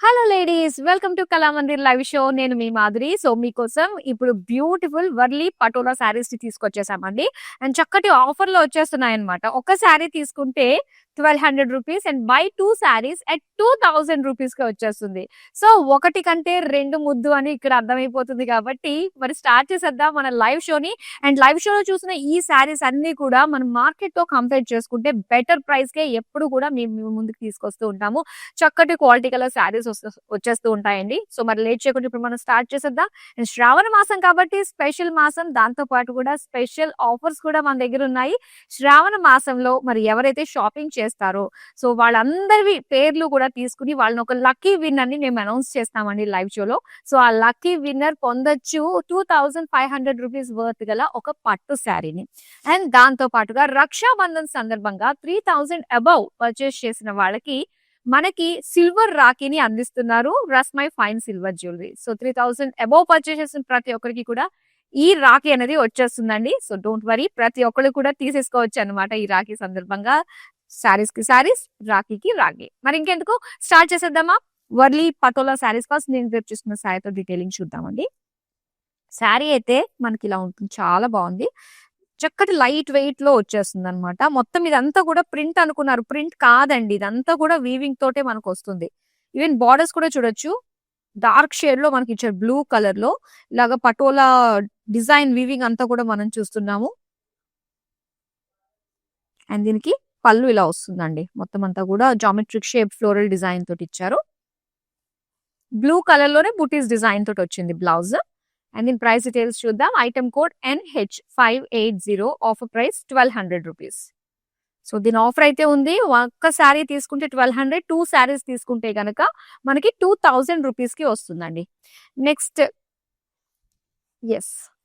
Hello ladies, welcome to Kalamandir live show. నేను మీ Madhuri. So మీకోసం ఇప్పుడు బ్యూటిఫుల్ వర్లీ పటోలా శారీస్ ని తీసుకొచ్చేసామండి. అండ్ చక్కటి ఆఫర్ లో వచ్చేస్తున్నాయి అనమాట. ఒక శారీ తీసుకుంటే 1200 rupees and buy 2 saris at 2000 rupees కి వచ్చేస్తుంది. సో ఒకటి కంటే రెండు ముద్దు అని ఇక్కడ అర్థమైపోతుంది కాబట్టి మరి స్టార్ట్ చేసేద్దాం మన లైవ్ షోని. అండ్ లైవ్ షోలో చూసిన ఈ శారీస్ అన్ని కూడా మనం మార్కెట్ తో కంపేర్ చేసుకుంటే బెటర్ ప్రైస్ కే ఎప్పుడు కూడా మేము ముందుకు తీసుకొస్తూ ఉంటాము. చక్కటి క్వాలిటీ గల శారీస్ వచ్చేస్తూ ఉంటాయండి. సో మరి లేట్ చేయకుండా ఇప్పుడు మనం స్టార్ట్ చేసేద్దాం. అండ్ శ్రావణ మాసం కాబట్టి స్పెషల్ మాసం, దాంతో పాటు కూడా స్పెషల్ ఆఫర్స్ కూడా మన దగ్గర ఉన్నాయి. శ్రావణ మాసంలో మరి ఎవరైతే షాపింగ్ చేస్తారో సో వాళ్ళందరి పేర్లు కూడా తీసుకుని వాళ్ళని ఒక లక్కీ విన్నర్ ని మేము అనౌన్స్ చేస్తామండి లైవ్ షోలో. సో ఆ లక్కీ విన్నర్ పొందొచ్చు 2500 రూపీస్ వర్త్ గల ఒక పట్టు శారీని. అండ్ దాంతో పాటుగా రక్షాబంధన్ సందర్భంగా 3000 అబౌవ్ పర్చేస్ చేసిన వాళ్ళకి మనకి సిల్వర్ రాఖీని అందిస్తున్నారు Rasmai fine silver jewellery. So 3000 above purchase చేసిన ప్రతి ఒక్కరికి కూడా ఈ రాఖీ అనేది వచ్చేస్తుందండి. సో డోంట్ వరీ, ప్రతి ఒక్కరు కూడా తీసేసుకోవచ్చు అనమాట ఈ రాఖీ సందర్భంగా. శారీస్ కి శారీస్, రాఖీకి రాఖీ. మరి ఇంకెందుకు స్టార్ట్ చేసేద్దామా? వర్లీ పటోలా శారీస్ ఫస్ట్ నేను రేపు చూసుకున్న శారీతో డీటెయిలింగ్ చూద్దామండి. శారీ అయితే మనకి ఇలా ఉంటుంది, చాలా బాగుంది. చక్కటి లైట్ వెయిట్ లో వచ్చేస్తుంది అనమాట. మొత్తం ఇదంతా కూడా ప్రింట్ అనుకున్నారు, ప్రింట్ కాదండి. ఇదంతా కూడా వీవింగ్ తోటే మనకు వస్తుంది. ఈవెన్ బార్డర్స్ కూడా చూడొచ్చు, డార్క్ షేడ్ లో మనకి ఇచ్చారు బ్లూ కలర్ లో. ఇలాగా పటోలా డిజైన్ వీవింగ్ అంతా కూడా మనం చూస్తున్నాము. అండ్ దీనికి పళ్ళు ఇలా వస్తుందండి. మొత్తం అంతా కూడా జామెట్రిక్ షేప్ ఫ్లోరల్ డిజైన్ తోటి ఇచ్చారు. బ్లూ కలర్ లోనే బుటీస్ డిజైన్ తోటి వచ్చింది బ్లౌజ్. అండ్ దీని ప్రైస్ డీటెయిల్స్ చూద్దాం. Item code NH580, offer price 1200 rupees. So దీని ఆఫర్ అయితే ఉంది. ఒక్క శారీ తీసుకుంటే 1200, 2 శారీస్ తీసుకుంటే గనక మనకి 2000 రూపీస్ కి వస్తుందండి. నెక్స్ట్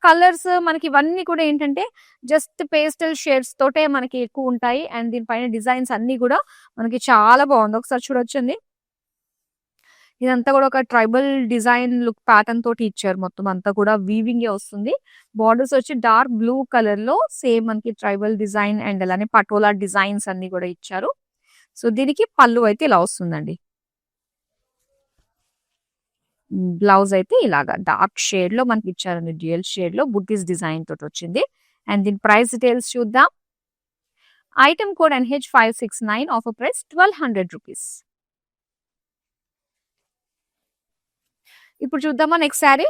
కలర్స్ మనకి ఇవన్నీ కూడా ఏంటంటే జస్ట్ పేస్టల్ షేడ్స్ తోటే మనకి ఎక్కువ ఉంటాయి. అండ్ దీనిపైన డిజైన్స్ అన్ని కూడా మనకి చాలా బాగుంది. ఒకసారి చూడొచ్చండి. ఇదంతా కూడా ఒక ట్రైబల్ డిజైన్ లుక్ ప్యాటర్న్ తోటి ఇచ్చారు. మొత్తం అంతా కూడా వీవింగ్ వస్తుంది. బార్డర్స్ వచ్చి డార్క్ బ్లూ కలర్ లో సేమ్ మనకి ట్రైబల్ డిజైన్ అండ్ అలానే పటోలా డిజైన్స్ అన్ని కూడా ఇచ్చారు. సో దీనికి పళ్ళు అయితే ఇలా వస్తుందండి. బ్లౌజ్ అయితే ఇలాగా డార్క్ షేడ్ లో మనకి ఇచ్చారండి. డ్యూయల్ షేడ్ లో బుట్టీస్ డిజైన్ తోటి వచ్చింది. అండ్ దీని ప్రైస్ డీటెయిల్స్ చూద్దాం. Item code NH569, offer price 1200 rupees. ఇప్పుడు చూద్దామా next sari.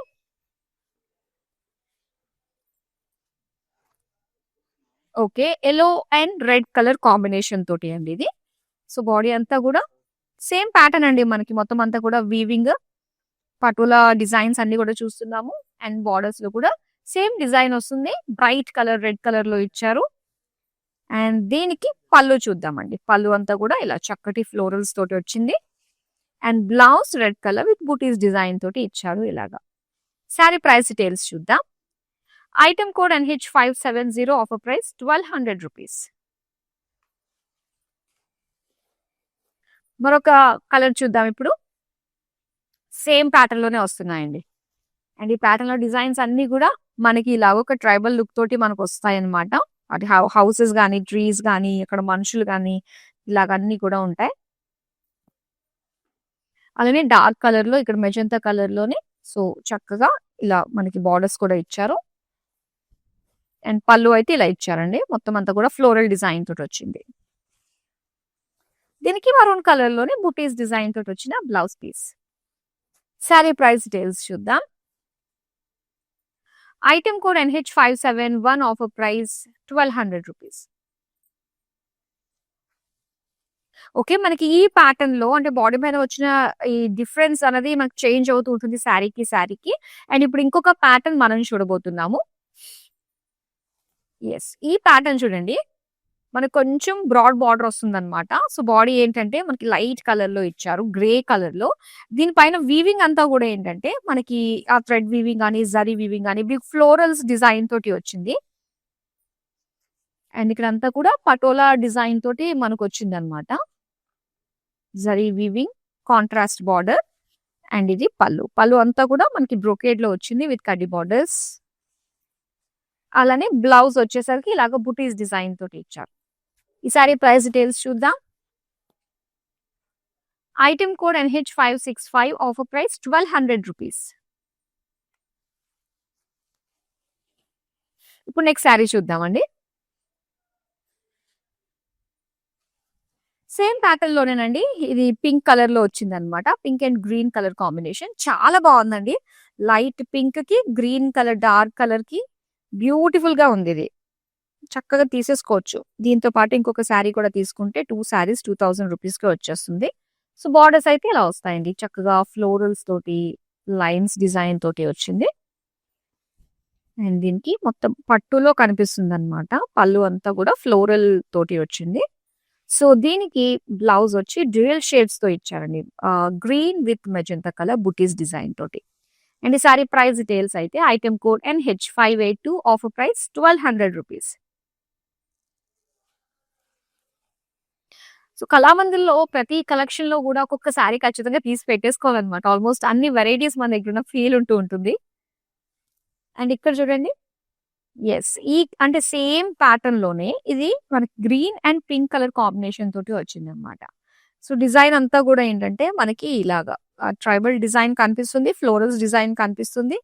Okay, yellow and red colour combination తోటి అండి ఇది. సో బాడీ అంతా కూడా సేమ్ ప్యాటర్న్ అండి. మనకి మొత్తం అంతా కూడా వీవింగ్ పటోలా డిజైన్స్ అన్ని కూడా చూస్తున్నాము. అండ్ బార్డర్స్ లో కూడా సేమ్ డిజైన్ వస్తుంది. బ్రైట్ కలర్ రెడ్ కలర్ లో ఇచ్చారు. అండ్ దీనికి పళ్ళు చూద్దామండి. పళ్ళు అంతా కూడా ఇలా చక్కటి ఫ్లోరల్స్ తోటి వచ్చింది. And blouse red colour with butis design తోటి ఇచ్చారు ఇలాగా. శారీ ప్రైస్ డీటెయిల్స్ చూద్దాం. Item code NH570, offer price 1200 rupees. మరొక కలర్ చూద్దాం ఇప్పుడు. సేమ్ ప్యాటర్న్ లోనే వస్తున్నాయండి. అండ్ ఈ ప్యాటర్న్ లో డిజైన్స్ అన్ని కూడా మనకి ఇలాగ ఒక ట్రైబల్ లుక్ తోటి మనకు వస్తాయి అనమాట. అటు హౌసెస్ కానీ, ట్రీస్ కానీ, అక్కడ మనుషులు కానీ ఇలాగ అన్ని కూడా ఉంటాయి. అలానే డార్క్ కలర్ లో ఇక్కడ మెజంతా కలర్ లోనే సో చక్కగా ఇలా మనకి బార్డర్స్ కూడా ఇచ్చారు. అండ్ పళ్ళు అయితే ఇలా ఇచ్చారండి. మొత్తం అంతా కూడా ఫ్లోరల్ డిజైన్ తోటి వచ్చింది. దీనికి మరూన్ కలర్ లోనే బుటీస్ డిజైన్ తోటి వచ్చిన blouse piece. Sari price details చూద్దాం. ఐటమ్ కోడ్ NH571, offer price 1200 rupees. Okay, మనకి ఈ ప్యాటర్న్ లో అంటే బాడీ మీద వచ్చిన ఈ డిఫరెన్స్ అనేది మనకి చేంజ్ అవుతూ ఉంటుంది శారీకి శారీకి. అండ్ ఇప్పుడు ఇంకొక ప్యాటర్న్ మనం చూడబోతున్నాము. ఈ ప్యాటర్న్ చూడండి. మనకు కొంచెం బ్రాడ్ బార్డర్ వస్తుంది అనమాట. సో బాడీ ఏంటంటే మనకి లైట్ కలర్ లో ఇచ్చారు, గ్రే కలర్ లో. దీనిపైన వీవింగ్ అంతా కూడా ఏంటంటే మనకి ఆ థ్రెడ్ వీవింగ్ కానీ, జరీ వీవింగ్ కానీ, బిగ్ ఫ్లోరల్స్ డిజైన్ తోటి వచ్చింది. అండ్ ఇక్కడ అంతా కూడా పటోలా డిజైన్ తోటి మనకు వచ్చింది అనమాట. Zari weaving, contrast border. And ఇది పళ్ళు అంతా కూడా మనకి బ్రోకేడ్ లో వచ్చింది విత్ కడ్డీ బార్డర్స్. అలానే బ్లౌజ్ వచ్చేసరికి ఇలాగ బుటీస్ డిజైన్ తోటి ఇచ్చారు. ఈ సారీ ప్రైస్ డీటెయిల్స్ చూద్దాం. Item code NH565, offer price 1200 rupees. ఇప్పుడు నెక్స్ట్ శారీ చూద్దామండి. సేమ్ ప్యాటర్న్ లోనేనండి. ఇది పింక్ కలర్ లో వచ్చిందనమాట. Pink and green colour combination చాలా బాగుందండి. లైట్ పింక్ కి గ్రీన్ కలర్, డార్క్ కలర్ కి బ్యూటిఫుల్ గా ఉంది ఇది. చక్కగా తీసేసుకోవచ్చు. దీంతో పాటు ఇంకొక శారీ కూడా తీసుకుంటే 2 శారీస్ 2000 రూపీస్ కి వచ్చేస్తుంది. సో బార్డర్స్ అయితే ఇలా వస్తాయండి. చక్కగా ఫ్లోరల్స్ తోటి, లైన్స్ డిజైన్ తోటి వచ్చింది. అండ్ దీనికి మొత్తం పట్టులో కనిపిస్తుంది అనమాట. పళ్ళు అంతా కూడా ఫ్లోరల్ తోటి వచ్చింది. సో దీనికి బ్లౌజ్ వచ్చి డ్యూయల్ షేడ్స్ తో ఇచ్చారండి. గ్రీన్ విత్ మెజంతా కలర్ బుటీస్ డిజైన్ తోటి. అండ్ ఈ సారీ ప్రైస్ డీటెయిల్స్ అయితే item code NH582, offer price 1200 rupees. So కళామందిర్లో ప్రతి కలెక్షన్ లో కూడా ఒక్కొక్క సారీ ఖచ్చితంగా తీసి పెట్టేసుకోవాలన్నమాట. ఆల్మోస్ట్ అన్ని వెరైటీస్ మన దగ్గర ఉన్న ఫీల్ ఉంటుంది. అండ్ ఇక్కడ చూడండి, ఎస్ ఈ అంటే సేమ్ ప్యాటర్న్ లోనే ఇది మనకి green and pink colour combination తోటి వచ్చింది అనమాట. సో డిజైన్ అంతా కూడా ఏంటంటే మనకి ఇలాగా ట్రైబల్ డిజైన్ కనిపిస్తుంది, ఫ్లోరల్స్ డిజైన్ కనిపిస్తుంది.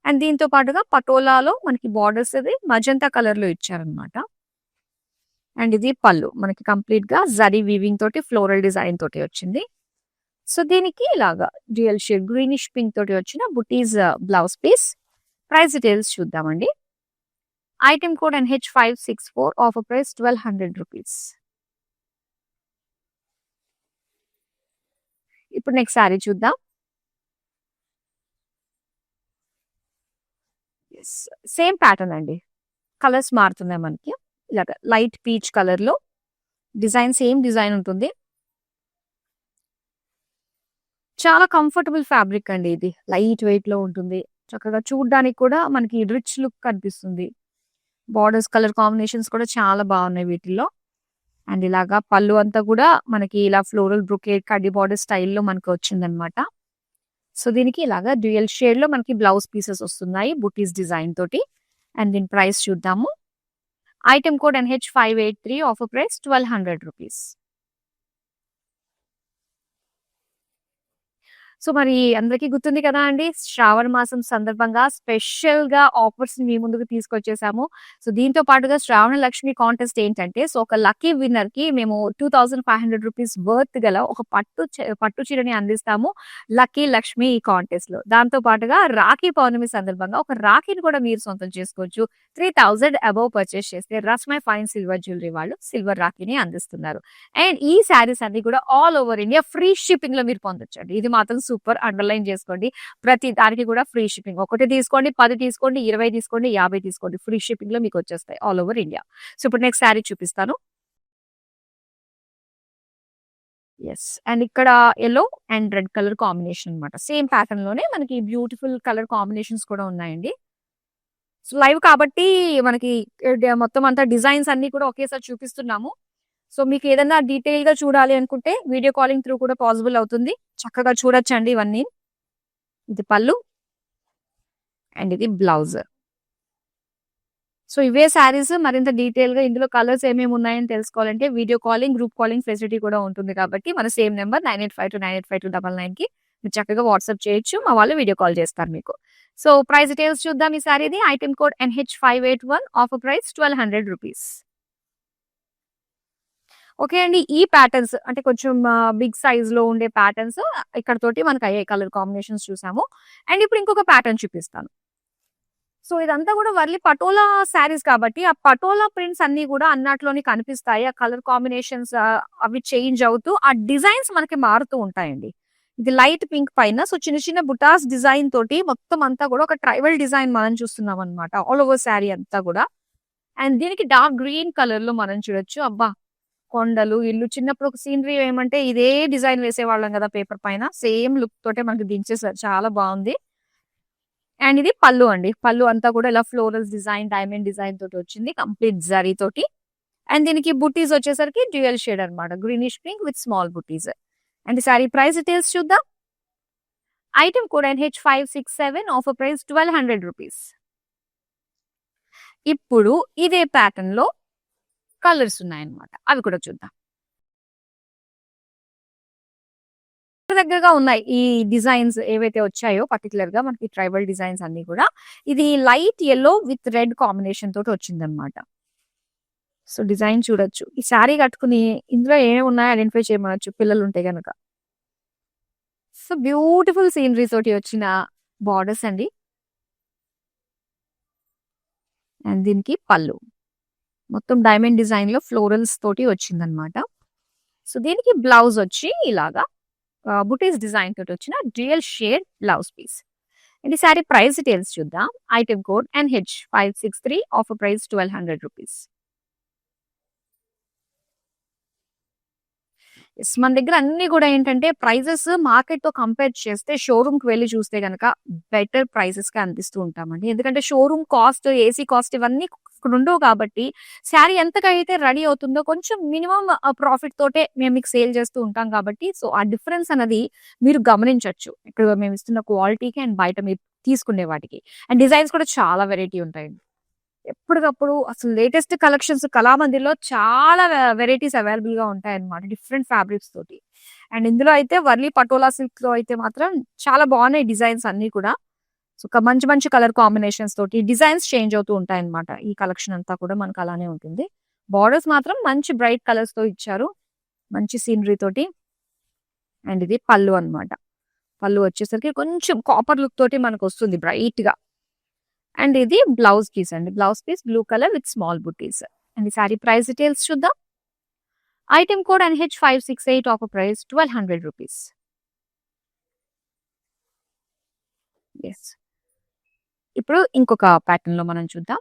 అండ్ దీంతో పాటుగా పటోలాలో మనకి బార్డర్స్ అది మజంతా కలర్ లో ఇచ్చారనమాట. అండ్ ఇది పళ్ళు మనకి కంప్లీట్ గా జరీ వీవింగ్ తోటి ఫ్లోరల్ డిజైన్ తోటి వచ్చింది. సో దీనికి ఇలాగా డ్యూయల్ షేడ్ గ్రీనిష్ పింక్ తోటి వచ్చిన బుటీస్ బ్లౌజ్ పీస్. ప్రైస్ డీటెయిల్స్ చూద్దామండి. Item code NH564, offer price 1200 rupees. ఇప్పుడు నెక్స్ట్ శారీ చూద్దాం. సేమ్ ప్యాటర్న్ అండి. కలర్స్ మారుతున్నాయి మనకి. ఇలాగ లైట్ పీచ్ కలర్ లో డిజైన్, సేమ్ డిజైన్ ఉంటుంది. చాలా కంఫర్టబుల్ ఫ్యాబ్రిక్ అండి. ఇది లైట్ వెయిట్ లో ఉంటుంది. చక్కగా చూడడానికి కూడా మనకి రిచ్ లుక్ కనిపిస్తుంది. బార్డర్స్ కలర్ కాంబినేషన్స్ కూడా చాలా బాగున్నాయి వీటిల్లో. అండ్ ఇలాగా పళ్ళు అంతా కూడా మనకి ఇలా ఫ్లోరల్ బ్రొకేట్ కడ్డీ బార్డర్ స్టైల్లో మనకి వచ్చిందనమాట. సో దీనికి ఇలాగా డ్యూయల్ షేడ్ లో మనకి బ్లౌజ్ పీసెస్ వస్తున్నాయి బుటీస్ డిజైన్ తోటి. అండ్ దీని ప్రైస్ చూద్దాము. Item code NH583, offer price 1200 rupees. So మరి అందరికీ గుర్తుంది కదా అండి, శ్రావణ మాసం సందర్భంగా స్పెషల్ గా ఆఫర్స్ మీ ముందుకు తీసుకొచ్చేసాము. సో దీంతో పాటుగా శ్రావణ లక్ష్మి కాంటెస్ట్ ఏంటంటే, సో ఒక లక్కీ విన్నర్ కి మేము 2500 రూపీస్ వర్త్ గల ఒక పట్టు చీరని అందిస్తాము లక్కీ లక్ష్మి ఈ కాంటెస్ట్ లో. దాంతో పాటుగా రాఖీ పౌర్ణమి సందర్భంగా ఒక రాఖీని కూడా మీరు సొంతం చేసుకోవచ్చు. 3000 అబౌవ్ పర్చేస్ చేస్తే రస్మై ఫైన్ సిల్వర్ జ్యువెలరీ వాళ్ళు సిల్వర్ రాఖీని అందిస్తున్నారు. అండ్ ఈ శారీస్ అన్ని కూడా all over India free shipping లో మీరు పొందొచ్చండి. ఇది మాత్రం సూపర్, అండర్లైన్ చేసుకోండి. ప్రతి దానికి కూడా ఫ్రీ షిప్పింగ్. ఒకటి తీసుకోండి, 10 తీసుకోండి, 20 తీసుకోండి, 50 తీసుకోండి, ఫ్రీ షిప్పింగ్ లో మీకు వచ్చేస్తాయి ఆల్ ఓవర్ ఇండియా. సో ఇప్పుడు నెక్స్ట్ శారీ చూపిస్తాను. ఎస్, అండ్ ఇక్కడ yellow and red colour combination అనమాట. సేమ్ ప్యాటర్న్ లోనే మనకి బ్యూటిఫుల్ కలర్ కాంబినేషన్స్ కూడా ఉన్నాయండి. సో లైవ్ కాబట్టి మనకి మొత్తం అంతా డిజైన్స్ అన్ని కూడా ఒకేసారి చూపిస్తున్నాము. సో మీకు ఏదైనా డీటెయిల్ గా చూడాలి అనుకుంటే వీడియో కాలింగ్ త్రూ కూడా పాసిబుల్ అవుతుంది. చక్కగా చూడొచ్చండి ఇవన్నీ. ఇది పళ్ళు అండ్ ఇది బ్లౌజ్. సో ఇవే శారీస్ మరింత డీటెయిల్ గా ఇందులో కలర్స్ ఏమేమి ఉన్నాయని తెలుసుకోవాలంటే video calling, group calling facility కూడా ఉంటుంది. కాబట్టి మన సేమ్ నెంబర్ 9852985299 కి మీరు చక్కగా వాట్సాప్ చేయొచ్చు. మా వాళ్ళు వీడియో కాల్ చేస్తారు మీకు. సో ప్రైస్ డీటెయిల్స్ చూద్దాం. ఈ శారీది item code NH581, offer price 1200 rupees. Okay అండి, ఈ ప్యాటర్న్స్ అంటే కొంచెం బిగ్ సైజ్ లో ఉండే ప్యాటర్న్స్ ఇక్కడ తోటి మనకు అయ్యే కలర్ కాంబినేషన్స్ చూసాము. అండ్ ఇప్పుడు ఇంకొక ప్యాటర్న్ చూపిస్తాను. సో ఇదంతా కూడా వర్లీ పటోలా శారీస్ కాబట్టి ఆ పటోలా ప్రింట్స్ అన్ని కూడా అన్నట్లోని కనిపిస్తాయి. ఆ కలర్ కాంబినేషన్స్ అవి చేంజ్ అవుతూ ఆ డిజైన్స్ మనకి మారుతూ ఉంటాయండి. ఇది లైట్ పింక్ పైన సో చిన్న చిన్న బుటాస్ డిజైన్ తోటి మొత్తం అంతా కూడా ఒక ట్రైబల్ డిజైన్ మనం చూస్తున్నాం అనమాట ఆల్ ఓవర్ శారీ అంతా కూడా. అండ్ దీనికి డార్క్ గ్రీన్ కలర్ లో మనం చూడొచ్చు. అబ్బా, కొండలు, ఇల్లు. చిన్నప్పుడు ఒక సీనరీ ఏమంటే ఇదే డిజైన్ వేసేవాళ్ళం కదా పేపర్ పైన. సేమ్ లుక్ తోటే మనకి దించేసారు. చాలా బాగుంది. అండ్ ఇది పళ్ళు అండి. పళ్ళు అంతా కూడా ఇలా ఫ్లోరల్స్ డిజైన్, డైమండ్ డిజైన్ తోటి వచ్చింది కంప్లీట్ జరీ తోటి. అండ్ దీనికి బుటీస్ వచ్చేసరికి డ్యూయల్ షేడ్ అనమాట, greenish pink with small butis. And sorry price details చూద్దాం. Item code NH567, offer price 1200 rupees. ఇప్పుడు ఇదే ప్యాటర్న్ లో కలర్స్ ఉన్నాయన్నమాట, అవి కూడా చూద్దాం. దగ్గరగా ఉన్నాయి ఈ డిజైన్స్ ఏవైతే వచ్చాయో పర్టికులర్ గా మనకి ట్రైబల్ డిజైన్స్ అన్ని కూడా. ఇది light yellow with red combination తోటి వచ్చిందనమాట. సో డిజైన్ చూడొచ్చు. ఈ శారీ కట్టుకుని ఇందులో ఏమేమి ఉన్నాయో ఐడెంటిఫై చేయమనొచ్చు పిల్లలు ఉంటే గనక. సో బ్యూటిఫుల్ సీనరీ తోటి వచ్చిన బార్డర్స్ అండి. అండ్ దీనికి పళ్ళు మొత్తం డైమండ్ డిజైన్ లో ఫ్లోరల్స్ తోటి వచ్చిందనమాట. సో దీనికి బ్లౌజ్ వచ్చి ఇలాగా బుటీస్ డిజైన్ తోటి వచ్చిన dual shade blouse piece. And ఈ సారీ ప్రైస్ డీటెయిల్స్ చూద్దాం. Item code NH563, offer price 1200 rupees. మన దగ్గర అన్ని కూడా ఏంటంటే ప్రైజెస్ మార్కెట్ తో కంపేర్ చేస్తే షోరూమ్ కి వెళ్ళి చూస్తే గనక బెటర్ ప్రైసెస్ కి అందిస్తూ ఉంటామండి. ఎందుకంటే షోరూమ్ కాస్ట్, ఏసీ కాస్ట్ ఇవన్నీ ఇక్కడ ఉండవు కాబట్టి శారీ ఎంతకైతే రెడీ అవుతుందో కొంచెం మినిమం ప్రాఫిట్ తోటే మేము మీకు సేల్ చేస్తూ ఉంటాం కాబట్టి సో ఆ డిఫరెన్స్ అనేది మీరు గమనించవచ్చు ఇక్కడ మేము ఇస్తున్న క్వాలిటీకి అండ్ బయట మీరు తీసుకునే వాటికి. అండ్ డిజైన్స్ కూడా చాలా వెరైటీ ఉంటాయండి. ఎప్పటికప్పుడు అసలు లేటెస్ట్ కలెక్షన్స్ కళామందిర్లో చాలా వెరైటీస్ అవైలబుల్ గా ఉంటాయి అన్నమాట, డిఫరెంట్ ఫ్యాబ్రిక్స్ తోటి. అండ్ ఇందులో అయితే వర్లీ పటోలా సిల్క్ లో అయితే మాత్రం చాలా బాగున్నాయి డిజైన్స్ అన్ని కూడా. సో మంచి మంచి కలర్ కాంబినేషన్స్ తోటి డిజైన్స్ చేంజ్ అవుతూ ఉంటాయి అన్నమాట. ఈ కలెక్షన్ అంతా కూడా మనకు అలానే ఉంటుంది. బార్డర్స్ మాత్రం మంచి బ్రైట్ కలర్స్ తో ఇచ్చారు, మంచి సీనరీ తోటి. అండ్ ఇది పళ్ళు అన్నమాట. పళ్ళు వచ్చేసరికి కొంచెం కాపర్ లుక్ తోటి మనకు వస్తుంది బ్రైట్ గా. అండ్ ఇది బ్లౌజ్ పీస్ అండి. Blouse piece blue colour with small butis. And ఈ సారీ ప్రైస్ డీటెయిల్స్ చూద్దాం. Item code NH568, offer price 1200 rupees. Yes, ఇప్పుడు ఇంకొక ప్యాటర్న్ లో మనం చూద్దాం.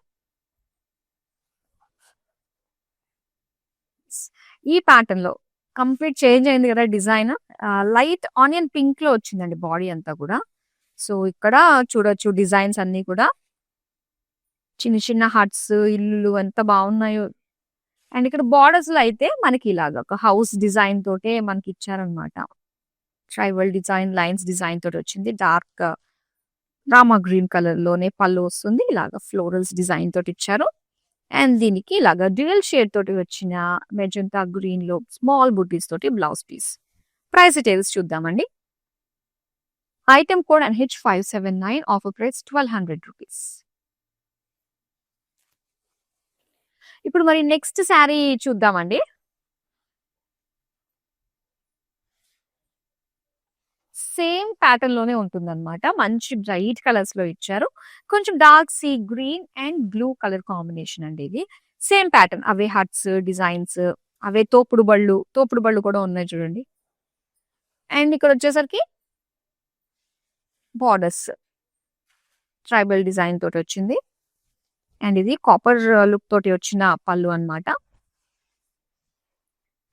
ఈ ప్యాటర్న్ లో కంప్లీట్ చేంజ్ అయింది కదా డిజైన్. లైట్ ఆనియన్ పింక్ లో వచ్చిందండి బాడీ అంతా కూడా. సో ఇక్కడ చూడొచ్చు డిజైన్స్ అన్ని కూడా చిన్న చిన్న హట్స్, ఇల్లు ఎంత బాగున్నాయో. అండ్ ఇక్కడ బార్డర్స్ లో అయితే మనకి ఇలాగ ఒక హౌస్ డిజైన్ తోటే మనకి ఇచ్చారనమాట. ట్రైబల్ డిజైన్, లైన్స్ డిజైన్ తోటి వచ్చింది. డార్క్ రామా గ్రీన్ కలర్ లోనే పళ్ళు వస్తుంది. ఇలాగ ఫ్లోరల్స్ డిజైన్ తోటి ఇచ్చారు. అండ్ దీనికి ఇలాగ డ్యూయల్ షేడ్ తోటి వచ్చిన మెజంతా గ్రీన్ లో స్మాల్ బుటీస్ తోటి బ్లౌజ్ పీస్. ప్రైస్ డీటెయిల్స్ చూద్దామండి. Item code NH579, offer price 1200 rupees. ఇప్పుడు మరి నెక్స్ట్ శారీ చూద్దామండి. సేమ్ ప్యాటర్న్ లోనే ఉంటుందన్నమాట. మంచి బ్రైట్ కలర్స్ లో ఇచ్చారు. కొంచెం dark sea green and blue colour combination అండి ఇది. సేమ్ ప్యాటర్న్, అవే హట్స్ డిజైన్స్, అవే తోపుడు బళ్ళు కూడా ఉన్నాయి చూడండి. అండ్ ఇక్కడ వచ్చేసరికి బార్డర్స్ ట్రైబల్ డిజైన్ తోటి వచ్చింది. అండ్ ఇది కాపర్ లుక్ తోటి వచ్చిన పళ్ళు అన్నమాట.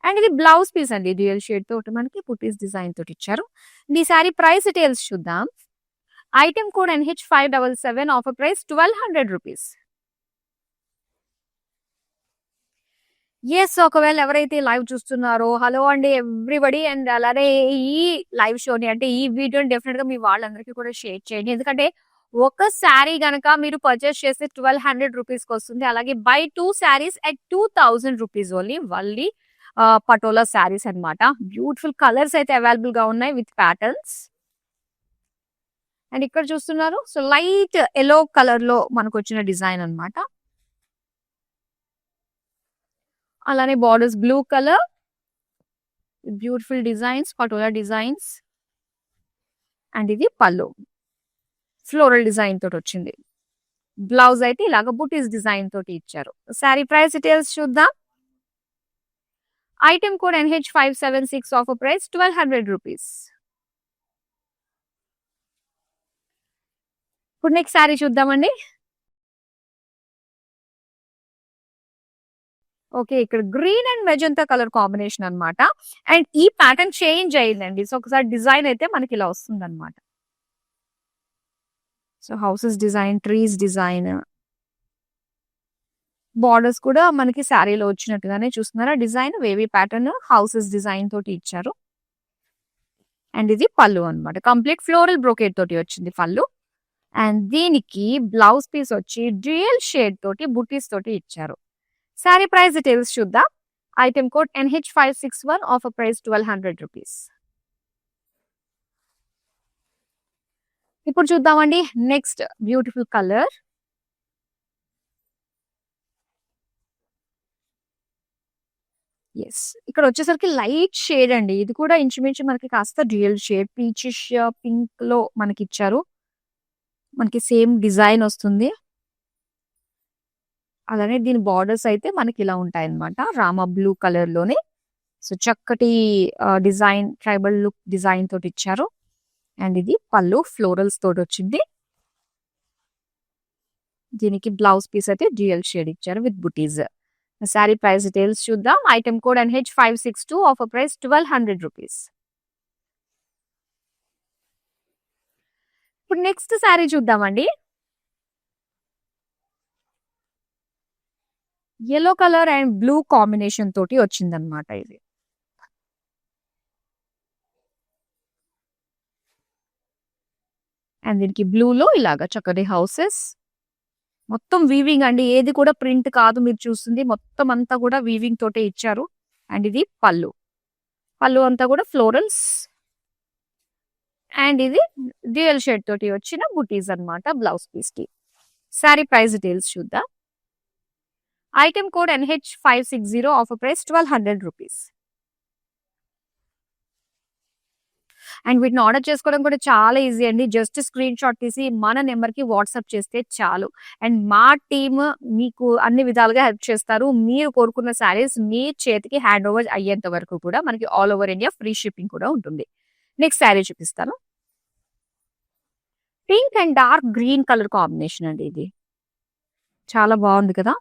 అండ్ ఇది బ్లౌజ్ పీస్ అండి. డ్యూయల్ షేడ్ తోటి మనకి పుట్టీస్ డిజైన్ తోటి ఇచ్చారు. ఈ సారీ ప్రైస్ డీటెయిల్స్ చూద్దాం. Item code NH577, offer price 1200 rupees. Yes, ఒకవేళ ఎవరైతే లైవ్ చూస్తున్నారో హలో అండి ఎవ్రీబడి. అండ్ అలానే ఈ లైవ్ షోని అంటే ఈ వీడియోని డెఫినెట్ గా మీ వాళ్ళందరికీ కూడా షేర్ చేయండి. ఎందుకంటే ఒక శారీ గనక మీరు పర్చేస్ చేస్తే 1200 రూపీస్ కి వస్తుంది. అలాగే buy 2 saris at 2000 rupees only Patola saris అన్నమాట. బ్యూటిఫుల్ కలర్స్ అయితే అవైలబుల్ గా ఉన్నాయి విత్ ప్యాటర్న్స్. అండ్ ఇక్కడ చూస్తున్నారు, సో లైట్ ఎల్లో కలర్ లో మనకు వచ్చిన డిజైన్ అన్నమాట. అలానే borders blue colour, beautiful designs, patola designs. And ఇది పళ్ళు ఫ్లోరల్ డిజైన్ తోటి వచ్చింది. బ్లౌజ్ అయితే ఇలాగ బుటీస్ డిజైన్ తోటి ఇచ్చారు. శారీ ప్రైస్ డీటెయిల్స్ చూద్దాం. Item code NH576, offer price 1200 rupees. ఇప్పుడు నెక్స్ట్ శారీ చూద్దామండి. ఓకే, ఇక్కడ green and magenta colour combination అన్నమాట. అండ్ ఈ ప్యాటర్న్ చేంజ్ అయ్యిందండి. సో ఒకసారి డిజైన్ అయితే మనకి ఇలా వస్తుంది అనమాట. So houses design, trees design, borders కూడా మనకి శారీలో వచ్చినట్టుగానే చూస్తున్నారా design. Wavy pattern houses design తోటి ఇచ్చారు. అండ్ ఇది పళ్ళు అన్నమాట. కంప్లీట్ ఫ్లోరల్ బ్రోకేట్ తోటి వచ్చింది పళ్ళు. అండ్ దీనికి బ్లౌజ్ పీస్ వచ్చి డ్యూయల్ షేడ్ తోటి బుటీస్ తోటి ఇచ్చారు. శారీ ప్రైస్ డీటెయిల్స్ చూద్దాం. Item code NH561, offer price 1200 rupees. ఇప్పుడు చూద్దామండి నెక్స్ట్ బ్యూటిఫుల్ కలర్. యెస్. ఇక్కడ వచ్చేసరికి లైట్ షేడ్ అండి. ఇది కూడా ఇంచుమించు మనకి కాస్త డ్యూయల్ షేడ్ పీచిష్ పింక్‌లో మనకిచ్చారు. మనకి సేమ్ డిజైన్ వస్తుంది. అలానే దీని బోర్డర్స్ అయితే మనకి ఇలా ఉంటాయన్నమాట. రామా బ్లూ కలర్‌లోనే. సో, చక్కటి డిజైన్ ట్రైబల్ లుక్ డిజైన్ తోటి ఇచ్చారు. అండ్ ఇది పళ్ళు ఫ్లోరల్స్ తోటొచ్చింది. దీనికి బ్లౌజ్ పీస్ అయితే డ్యూయల్ షేడ్ ఇచ్చారు with butis. Sari price details చూద్దాం. Item code NH562 offer price 1200 rupees. ఇప్పుడు నెక్స్ట్ సారీ చూద్దామండి. Yellow colour and blue combination తోటి వచ్చిందన్నమాట ఇది. అండ్ దీనికి బ్లూలో ఇలాగా చక్కటి హౌసెస్ మొత్తం వీవింగ్ అండి. ఏది కూడా ప్రింట్ కాదు మీరు చూస్తుంది. మొత్తం అంతా కూడా వీవింగ్ తోటే ఇచ్చారు. అండ్ ఇది పళ్ళు. పళ్ళు అంతా కూడా ఫ్లోరల్స్. అండ్ ఇది డ్యూయల్ షేడ్ తోటి వచ్చిన బుటీస్ అన్నమాట బ్లౌజ్ పీస్ కి. సారీ ప్రైస్ డీటెయిల్స్ చూద్దాం. Item code NH560 offer price 1200 rupees. And వీటిని ఆర్డర్ చేసుకోవడం కూడా చాలా ఈజీ అండి. జస్ట్ స్క్రీన్ షాట్ తీసి మన నెంబర్‌కి వాట్సాప్ చేస్తే చాలు. అండ్ మా టీమ్ మీకు అన్ని విధాలుగా హెల్ప్ చేస్తారు. మీరు కోరుకున్న శారీస్ మీ చేతికి హ్యాండ్ ఓవర్ అయ్యేంత వరకు కూడా మనకి all over India free shipping కూడా ఉంటుంది. నెక్స్ట్ శారీ చూపిస్తాను. Pink and dark green colour combination అండి ఇది. చాలా బాగుంది కదా!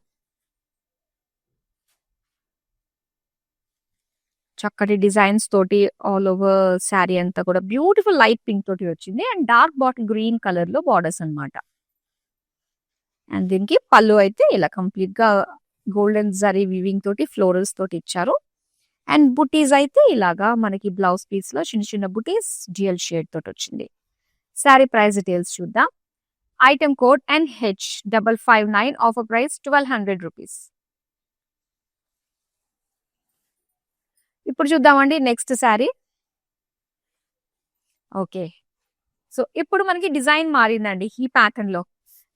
చక్కటి డిజైన్స్ తోటి ఆల్ ఓవర్ శారీ అంతా కూడా బ్యూటిఫుల్ లైట్ పింక్ తోటి వచ్చింది. And dark bottle green colour లో బార్డర్స్ అన్నమాట. అండ్ దీనికి పళ్ళు అయితే ఇలా కంప్లీట్ గా గోల్డెన్ జరీ వీవింగ్ తోటి ఫ్లోరల్స్ తోటి ఇచ్చారు. అండ్ బుటీస్ అయితే ఇలాగా మనకి బ్లౌజ్ పీస్ లో చిన్న చిన్న బుటీస్ డ్యూయల్ షేడ్ తోటి వచ్చింది. శారీ ప్రైస్ డీటెయిల్స్ చూద్దాం. Item code NH559 offer price 1200 rupees. ఇప్పుడు చూద్దామండి నెక్స్ట్ శారీ. ఓకే. సో, ఇప్పుడు మనకి డిజైన్ మారిందండి ఈ ప్యాటర్న్ లో.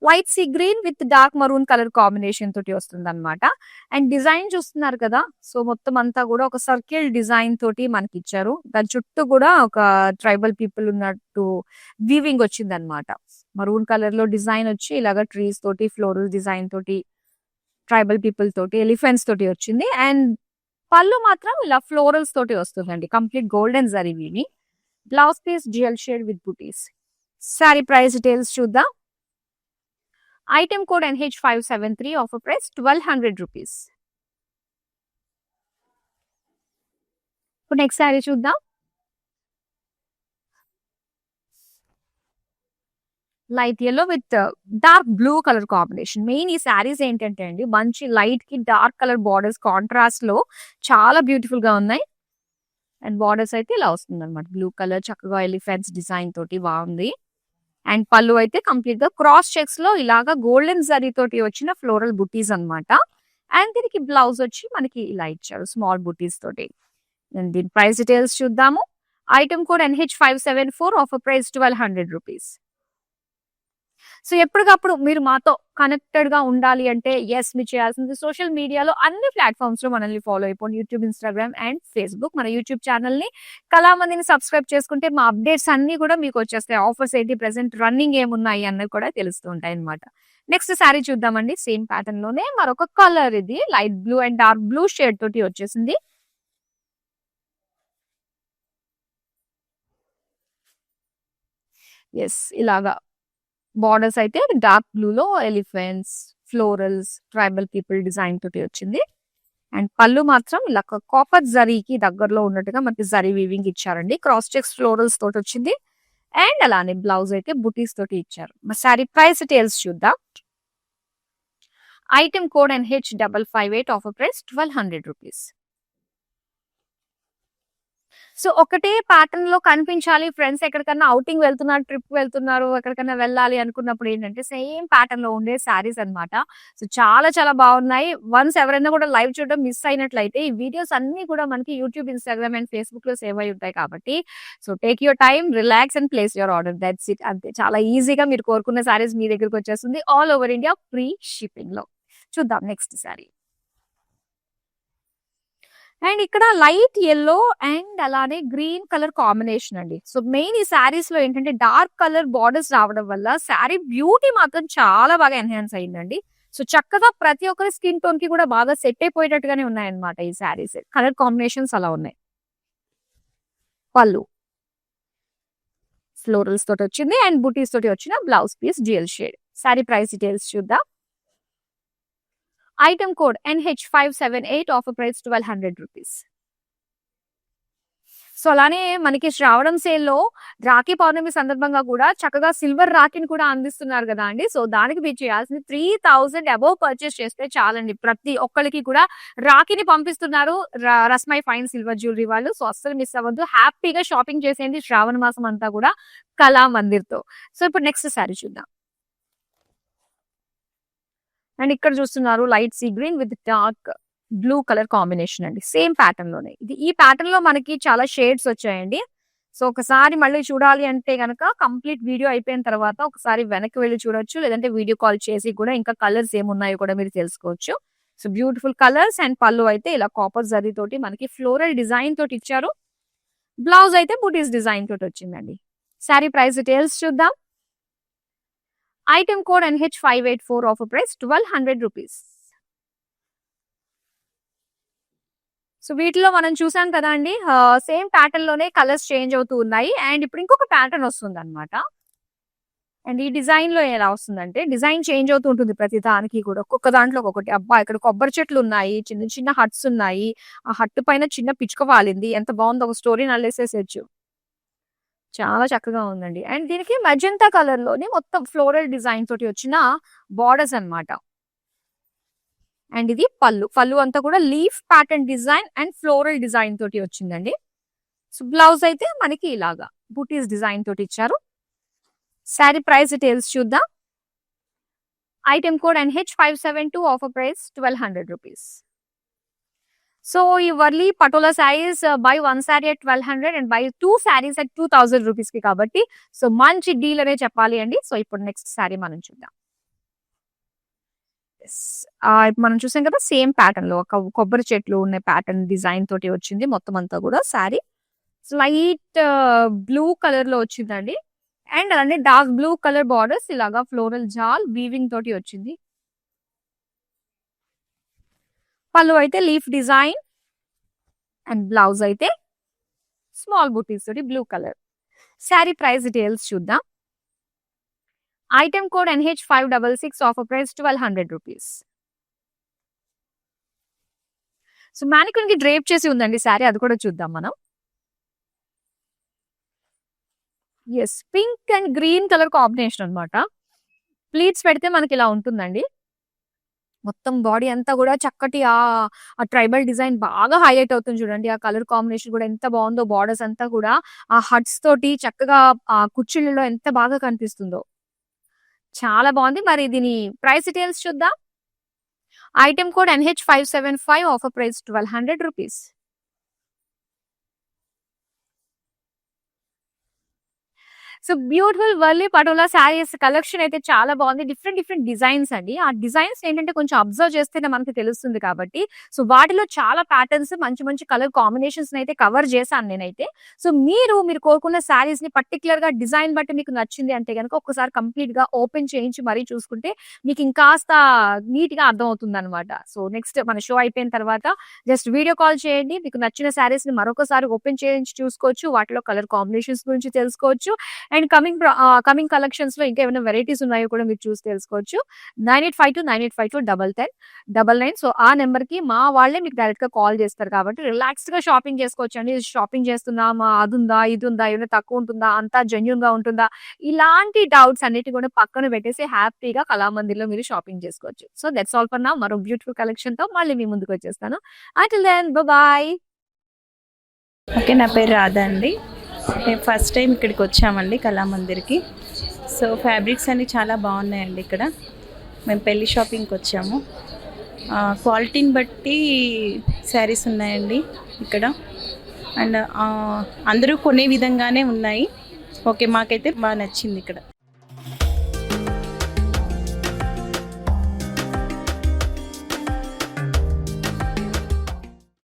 Light sea green with dark maroon colour combination తోటి వస్తుందన్నమాట. అండ్ డిజైన్ చూస్తున్నారు కదా! సో, మొత్తం అంతా కూడా ఒక సర్కిల్ డిజైన్ తోటి మనకి ఇచ్చారు. దాని చుట్టూ కూడా ఒక ట్రైబల్ పీపుల్ ఉన్నట్టు వీవింగ్ వచ్చిందన్నమాట. మరూన్ కలర్ లో డిజైన్ వచ్చి ఇలాగ ట్రీస్ తోటి ఫ్లోరల్ డిజైన్ తోటి ట్రైబల్ పీపుల్ తోటి ఎలిఫెంట్స్ తోటి వచ్చింది. అండ్ పళ్ళు మాత్రం ఇలా ఫ్లోరల్స్ తోటి వస్తుందండి. Complete golden zari weaving. Blouse piece dual shade with butis. Sari price details చూద్దాం. Item code NH573 offer price 1200 rupees. ఇప్పుడు నెక్స్ట్ సారీ చూద్దాం. Light yellow with dark blue colour combination. Main ఈ శారీస్ ఏంటంటే అండి మంచి లైట్ కి డార్క్ కలర్ బార్డర్స్ కాంట్రాస్ట్ లో చాలా బ్యూటిఫుల్ గా ఉన్నాయి. అండ్ బార్డర్స్ అయితే ఇలా వస్తుంది అనమాట. బ్లూ కలర్ చక్కగా ఎలిఫెంట్స్ డిజైన్ తోటి బాగుంది. అండ్ పళ్ళు అయితే కంప్లీట్ గా క్రాస్ చెక్స్ లో ఇలాగా గోల్డెన్ జరీ తోటి వచ్చిన ఫ్లోరల్ బుటీస్ అన్నమాట. అండ్ దీనికి బ్లౌజ్ వచ్చి మనకి ఇలా ఇచ్చారు స్మాల్ బుటీస్ తోటి. అండ్ దీని ప్రైస్ డీటెయిల్స్ చూద్దాము. Item code NH574 offer price 1200 rupees. So, ఎప్పటికప్పుడు మీరు మాతో కనెక్టెడ్ గా ఉండాలి అంటే యెస్ మీరు చేయాల్సింది సోషల్ మీడియాలో అన్ని ప్లాట్‌ఫార్మ్స్ లో మనల్ని ఫాలో అయిపోండి. YouTube, Instagram and Facebook. మన యూట్యూబ్ ఛానెల్ ని కళామందిని సబ్స్క్రైబ్ చేసుకుంటే మా అప్డేట్స్ అన్నీ కూడా మీకు వచ్చేస్తాయి. ఆఫర్స్ ఏంటి, ప్రెజెంట్ రన్నింగ్ ఏమున్నాయి అన్నవి కూడా తెలుస్తూ ఉంటాయన్నమాట. నెక్స్ట్ సారీ చూద్దామండి. సేమ్ ప్యాటర్న్ లోనే మరొక కలర్ ఇది light blue and dark blue shade తోటి వచ్చేసింది. యెస్ ఇలాగా బార్డర్స్ అయితే డార్క్ బ్లూ లో elephants, florals, tribal people design తోటి వచ్చింది. అండ్ పళ్ళు మాత్రం ఇలా కాపర్ జరీకి దగ్గరలో ఉన్నట్టుగా మనకి జరీ వీవింగ్ ఇచ్చారండి. క్రాస్ చెక్స్ ఫ్లోరల్స్ తోటి వచ్చింది. అండ్ అలానే బ్లౌజ్ అయితే బుటీస్ తోటి ఇచ్చారు. మా సారీ ప్రైస్ డీటెయిల్స్ చూద్దాం. Item code NH558 offer price 1200 rupees. So ఒకటే ప్యాటర్న్ లో కనిపించాలి. ఫ్రెండ్స్ ఎక్కడికన్నా ఔటింగ్ వెళ్తున్నారు, ట్రిప్ వెళ్తున్నారు, ఎక్కడికన్నా వెళ్ళాలి అనుకున్నప్పుడు ఏంటంటే సేమ్ ప్యాటర్న్ లో ఉండే శారీస్ అన్నమాట. సో చాలా చాలా బాగున్నాయి. వన్స్ ఎవరైనా కూడా లైవ్ చూడడం మిస్ అయినట్లయితే ఈ వీడియోస్ అన్ని కూడా మనకి యూట్యూబ్, ఇన్‌స్టాగ్రామ్ అండ్ ఫేస్‌బుక్ లో సేవ్ అయి ఉంటాయి కాబట్టి so take your time, relax and place your order. That's it. అంతే. చాలా ఈజీగా మీరు కోరుకున్న శారీస్ మీ దగ్గరికి వచ్చేస్తుంది. All over India free shipping లో. చూద్దాం నెక్స్ట్ శారీ. అండ్ ఇక్కడ లైట్ యెల్లో అండ్ అలానే గ్రీన్ కలర్ కాంబినేషన్ అండి. సో మెయిన్ ఈ శారీస్ లో ఏంటంటే డార్క్ కలర్ బార్డర్స్ రావడం వల్ల శారీ బ్యూటీ మాత్రం చాలా బాగా ఎన్హాన్స్ అయిందండి. సో చక్కగా ప్రతి ఒక్కరి స్కిన్ టోన్ కి కూడా బాగా సెట్ అయిపోయేటట్టుగానే ఉన్నాయన్నమాట ఈ శారీస్. కలర్ కాంబినేషన్స్ అలా ఉన్నాయి. పళ్ళు ఫ్లోరల్స్ తోటి వచ్చింది అండ్ బుటీస్ తోటి వచ్చిన blouse piece dual shade. Sari price details చూద్దాం. Item code NH578, offer price 1200 rupees. So అలానే మనకి శ్రావణం సేల్‌లో రాఖీ పౌర్ణమి సందర్భంగా కూడా చక్కగా సిల్వర్ రాఖీని కూడా అందిస్తున్నారు గదా అండి. సో దానికి మీరు చేయాల్సింది 3000 అబోవ్ పర్చేస్ చేస్తే చాలండి. ప్రతి ఒక్కళ్ళకి కూడా రాఖీని పంపిస్తున్నారు రస్మై ఫైన్ సిల్వర్ జ్యువెలరీ వాళ్ళు. సో అస్సలు మిస్ అవ్వద్దు. హ్యాపీగా షాపింగ్ చేసేయండి శ్రావణ మాసం అంతా కూడా కళామందిర్‌తో. సో ఇప్పుడు నెక్స్ట్ సారీ చూద్దాం. అండ్ ఇక్కడ చూస్తున్నారు light sea green with dark blue colour combination అండి. సేమ్ ప్యాటర్న్ లోనే ఈ ప్యాటర్న్ లో మనకి చాలా షేడ్స్ వచ్చాయండి. సో ఒకసారి మళ్ళీ చూడాలి అంటే గనక కంప్లీట్ వీడియో అయిపోయిన తర్వాత ఒకసారి వెనక్కి వెళ్ళి చూడొచ్చు. లేదంటే వీడియో కాల్ చేసి కూడా ఇంకా కలర్స్ ఏమున్నాయో కూడా మీరు తెలుసుకోవచ్చు. సో బ్యూటిఫుల్ కలర్స్ అండ్ పళ్ళు అయితే ఇలా కాపర్ జరీ తోటి మనకి ఫ్లోరల్ డిజైన్ తోటి ఇచ్చారు. బ్లౌజ్ అయితే బూటీస్ డిజైన్ తోటి వచ్చిందండి. శారీ ప్రైస్ డీటెయిల్స్ చూద్దాం. Item code NH584, offer price 1200 rupees. So వీటిలో మనం చూసాం కదా అండి, సేమ్ ప్యాటర్న్ లోనే కలర్స్ చేంజ్ అవుతూ ఉన్నాయి. అండ్ ఇప్పుడు ఇంకొక ప్యాటర్న్ వస్తుంది అనమాట. అండ్ ఈ డిజైన్ లో ఎలా వస్తుందంటే డిజైన్ చేంజ్ అవుతూ ఉంటుంది ప్రతి దానికి కూడా. ఒక్కొక్క దాంట్లో ఒక్కొక్కటి. అబ్బా ఇక్కడ కొబ్బరి చెట్లు ఉన్నాయి, చిన్న చిన్న హట్స్ ఉన్నాయి. ఆ హట్టు పైన చిన్న పిచ్చుక వాలింది. ఎంత బాగుందో, ఒక స్టోరీ నల్లేసేసేయచ్చు. చాలా చక్కగా ఉందండి. అండ్ దీనికి మజంతా కలర్ లోని మొత్తం ఫ్లోరల్ డిజైన్ తోటి వచ్చిన బార్డర్స్ అన్నమాట. అండ్ ఇది పళ్ళు. పళ్ళు అంతా కూడా leaf pattern design and floral design తోటి వచ్చిందండి. సో బ్లౌజ్ అయితే మనకి ఇలాగా బూటీస్ డిజైన్ తోటి ఇచ్చారు. శారీ ప్రైస్ డీటెయిల్స్ చూద్దాం. Item code NH572, offer price 1200 rupees. So ఈ Warli Patola saris buy 1 sari at 1200 and buy 2 saris at 2000 rupees కి కాబట్టి సో మంచి డీల్ అనే చెప్పాలి అండి. సో ఇప్పుడు నెక్స్ట్ శారీ మనం చూద్దాం. మనం చూసాం కదా సేమ్ ప్యాటర్న్ లో ఒక కొబ్బరి చెట్లు ఉన్న ప్యాటర్న్ డిజైన్ తోటి వచ్చింది మొత్తం అంతా కూడా. శారీ లైట్ బ్లూ కలర్ లో వచ్చిందండి. అండ్ అలానే డార్క్ బ్లూ కలర్ బార్డర్స్ ఇలాగా ఫ్లోరల్ జాల్ వీవింగ్ తోటి వచ్చింది. పళ్ళు అయితే లీఫ్ డిజైన్ అండ్ బ్లౌజ్ అయితే స్మాల్ బూటీస్ తోటి blue colour. Sari price details చూద్దాం. Item code NH566, offer price 1200 rupees. So mannequin కి డ్రేప్ చేసి ఉందండి శారీ, అది కూడా చూద్దాం మనం. Yes, pink and green colour combination అన్నమాట. ప్లీట్స్ పెడితే మనకి ఇలా ఉంటుందండి. మొత్తం బాడీ అంతా కూడా చక్కటి ఆ ట్రైబల్ డిజైన్ బాగా హైలైట్ అవుతుంది చూడండి. ఆ కలర్ కాంబినేషన్ కూడా ఎంత బాగుందో. బార్డర్స్ అంతా కూడా ఆ హట్స్ తోటి చక్కగా ఆ కుర్చీలలో ఎంత బాగా కనిపిస్తుందో. చాలా బాగుంది. మరి దీని ప్రైస్ డీటెయిల్స్ చూద్దాం. Item code NH575, offer price 1200 rupees. So beautiful Warli Patola saris collection అయితే చాలా బాగుంది. డిఫరెంట్ డిఫరెంట్ డిజైన్స్ అండి. ఆ డిజైన్స్ ఏంటంటే కొంచెం అబ్జర్వ్ చేస్తేనే మనకి తెలుస్తుంది కాబట్టి సో వాటిలో చాలా ప్యాటర్న్స్, మంచి మంచి కలర్ కాంబినేషన్స్ అయితే కవర్ చేశాను నేనైతే. సో మీరు కోరుకున్న శారీస్ ని పర్టికులర్ గా డిజైన్ బట్టి మీకు నచ్చింది అంటే కనుక ఒకసారి కంప్లీట్ గా ఓపెన్ చేయించి మరీ చూసుకుంటే మీకు ఇంకాస్త నీట్ గా అర్థం అవుతుంది అనమాట. సో నెక్స్ట్ మన షో అయిపోయిన తర్వాత జస్ట్ వీడియో కాల్ చేయండి. మీకు నచ్చిన శారీస్ ని మరొకసారి ఓపెన్ చేయించి చూసుకోవచ్చు. వాటిలో కలర్ కాంబినేషన్స్ గురించి తెలుసుకోవచ్చు. అండ్ కమింగ్ కలెక్షన్స్ లో ఇంకా ఏమైనా వెరైటీస్ ఉన్నాయో కూడా మీరు చూసి తెలుసుకోవచ్చు. 985298521099. సో ఆ నెంబర్ కి మా వాళ్ళే మీకు డైరెక్ట్ గా కాల్ చేస్తారు కాబట్టి రిలాక్స్డ్ గా షాపింగ్ చేసుకోవచ్చు అండి. షాపింగ్ చేస్తున్నామా, అది ఉందా, ఇది ఉందా, ఏమైనా తక్కువ ఉంటుందా, అంతా జెన్యూన్ గా ఉంటుందా, ఇలాంటి డౌట్స్ అన్నిటి కూడా పక్కన పెట్టేసి హ్యాపీగా కళామందిర్లో మీరు షాపింగ్ చేసుకోవచ్చు. So that's all for now. మరో బ్యూటిఫుల్ కలెక్షన్ తో మళ్ళీ మీ ముందుకు వచ్చేస్తాను. Until then, bye. ఓకే, నా పేరు రాధా అండి. మేము ఫస్ట్ టైం ఇక్కడికి వచ్చామండి కళామందిర్కి. సో ఫ్యాబ్రిక్స్ అన్నీ చాలా బాగున్నాయండి ఇక్కడ. మేము పెళ్లి షాపింగ్కి వచ్చాము. క్వాలిటీని బట్టి శారీస్ ఉన్నాయండి ఇక్కడ. అండ్ అందరూ కొనే విధంగానే ఉన్నాయి. ఓకే, మాకైతే బాగా నచ్చింది ఇక్కడ.